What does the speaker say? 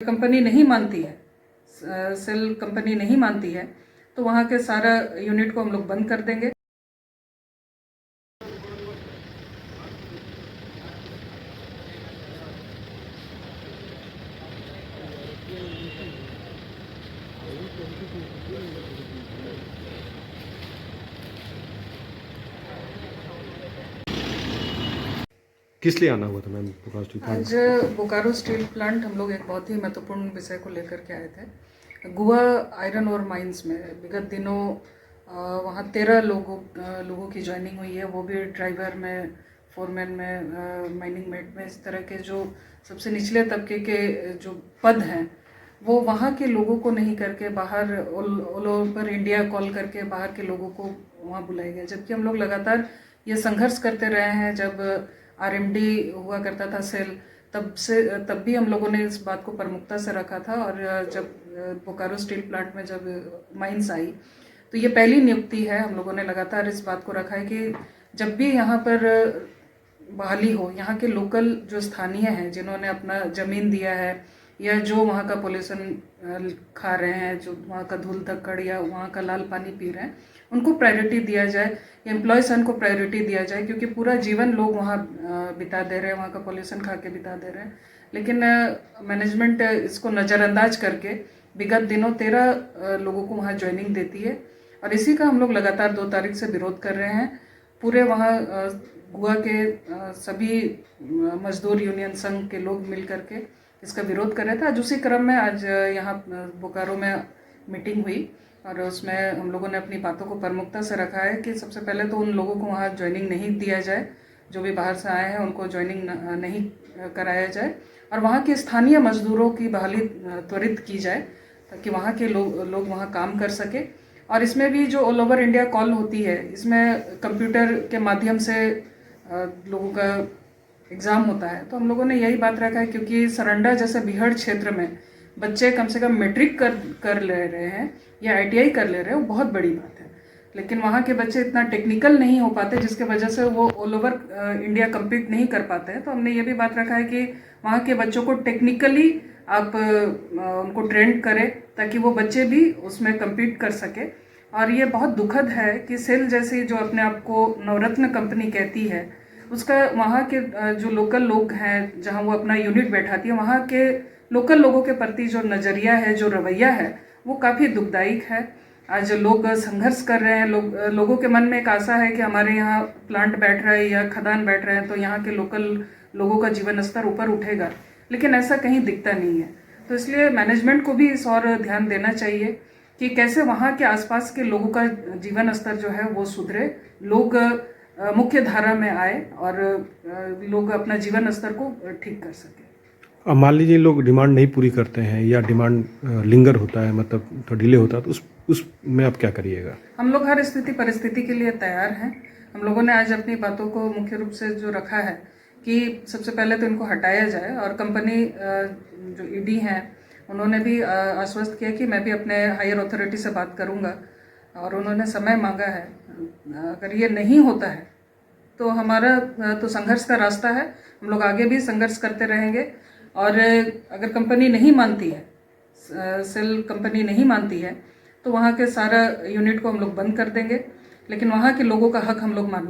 Company नहीं मानती है, सेल कंपनी नहीं मानती है, तो वहाँ के सारा यूनिट को हम लोग बंद कर देंगे। किस लिए आना हुआ था मैम बोकारो स्टील प्लांट? आज बोकारो स्टील प्लांट हम लोग एक बहुत ही महत्वपूर्ण विषय को लेकर के आए थे। गुआ आयरन और माइंस में विगत दिनों वहाँ 13 लोगों की ज्वाइनिंग हुई है, वो भी ड्राइवर में, फोरमैन में, माइनिंग मेट में। इस तरह के जो सबसे निचले तबके के जो पद हैं वो वहाँ के लोगों को नहीं करके बाहर ऑल ओवर इंडिया कॉल करके बाहर के लोगों को वहाँ बुलाया गया। जबकि हम लोग लगातार ये संघर्ष करते रहे हैं। जब आरएमडी हुआ करता था सेल, तब भी हम लोगों ने इस बात को प्रमुखता से रखा था। और जब बोकारो स्टील प्लांट में जब माइंस आई तो ये पहली नियुक्ति है। हम लोगों ने लगातार इस बात को रखा है कि जब भी यहाँ पर बहाली हो, यहाँ के लोकल जो स्थानीय हैं जिन्होंने अपना ज़मीन दिया है या जो वहाँ का पोल्यूशन खा रहे हैं, जो वहाँ का धूल धक्कड़ या वहाँ का लाल पानी पी रहे हैं, उनको प्रायोरिटी दिया जाए, एम्प्लॉयसन को प्रायोरिटी दिया जाए। क्योंकि पूरा जीवन लोग वहाँ बिता दे रहे हैं, वहाँ का पोल्यूशन खा के बिता दे रहे हैं। लेकिन मैनेजमेंट इसको नज़रअंदाज करके विगत दिनों 13 लोगों को वहाँ ज्वाइनिंग देती है। और इसी का हम लोग लगातार 2 तारीख से विरोध कर रहे हैं। पूरे वहाँ गुआ के सभी मजदूर यूनियन संघ के लोग मिल करके इसका विरोध कर रहे थे। आज उसी क्रम में आज यहाँ बोकारो में मीटिंग हुई और उसमें हम लोगों ने अपनी बातों को प्रमुखता से रखा है कि सबसे पहले तो उन लोगों को वहाँ ज्वाइनिंग नहीं दिया जाए, जो भी बाहर से आए हैं उनको ज्वाइनिंग नहीं कराया जाए, और वहाँ के स्थानीय मजदूरों की बहाली त्वरित की जाए ताकि वहाँ के लोग वहाँ काम कर सके। और इसमें भी जो ऑल ओवर इंडिया कॉल होती है, इसमें कंप्यूटर के माध्यम से लोगों का एग्ज़ाम होता है। तो हम लोगों ने यही बात रखा है, क्योंकि सरंडा जैसे बीहड़ क्षेत्र में बच्चे कम से कम मैट्रिक कर ले रहे हैं या आईटीआई कर ले रहे हैं, वो बहुत बड़ी बात है। लेकिन वहाँ के बच्चे इतना टेक्निकल नहीं हो पाते, जिसके वजह से वो ऑल ओवर इंडिया कम्पीट नहीं कर पाते हैं। तो हमने ये भी बात रखा है कि वहाँ के बच्चों को टेक्निकली आप उनको ट्रेंड करें ताकि वो बच्चे भी उसमें कम्पीट कर सके। और ये बहुत दुखद है कि सेल जैसी जो अपने आप को नवरत्न कंपनी कहती है, उसका वहाँ के जो लोकल लोग हैं, जहाँ वो अपना यूनिट बैठाती है, वहाँ के लोकल लोगों के प्रति जो नज़रिया है, जो रवैया है, वो काफ़ी दुखदायक है। आज लोग संघर्ष कर रहे हैं। लोगों के मन में एक आशा है कि हमारे यहाँ प्लांट बैठ रहा है या खदान बैठ रहे हैं तो यहाँ के लोकल लोगों का जीवन स्तर ऊपर उठेगा, लेकिन ऐसा कहीं दिखता नहीं है। तो इसलिए मैनेजमेंट को भी इस और ध्यान देना चाहिए कि कैसे वहाँ के आसपास के लोगों का जीवन स्तर जो है वो सुधरे, लोग मुख्य धारा में आए और लोग अपना जीवन स्तर को ठीक कर सके। अब मान लीजिए लोग डिमांड नहीं पूरी करते हैं या डिमांड लिंगर होता है, मतलब तो डिले होता है, तो उसमें आप क्या करिएगा? हम लोग हर स्थिति परिस्थिति के लिए तैयार हैं। हम लोगों ने आज अपनी बातों को मुख्य रूप से जो रखा है कि सबसे पहले तो इनको हटाया जाए। और कंपनी जो ईडी हैं उन्होंने भी आश्वस्त किया कि मैं भी अपने हायर अथॉरिटी से बात करूंगा, और उन्होंने समय मांगा है। अगर ये नहीं होता है तो हमारा तो संघर्ष का रास्ता है, हम लोग आगे भी संघर्ष करते रहेंगे। और अगर कंपनी नहीं मानती है, सेल कंपनी नहीं मानती है, तो वहाँ के सारा यूनिट को हम लोग बंद कर देंगे। लेकिन वहाँ के लोगों का हक हम लोग मानने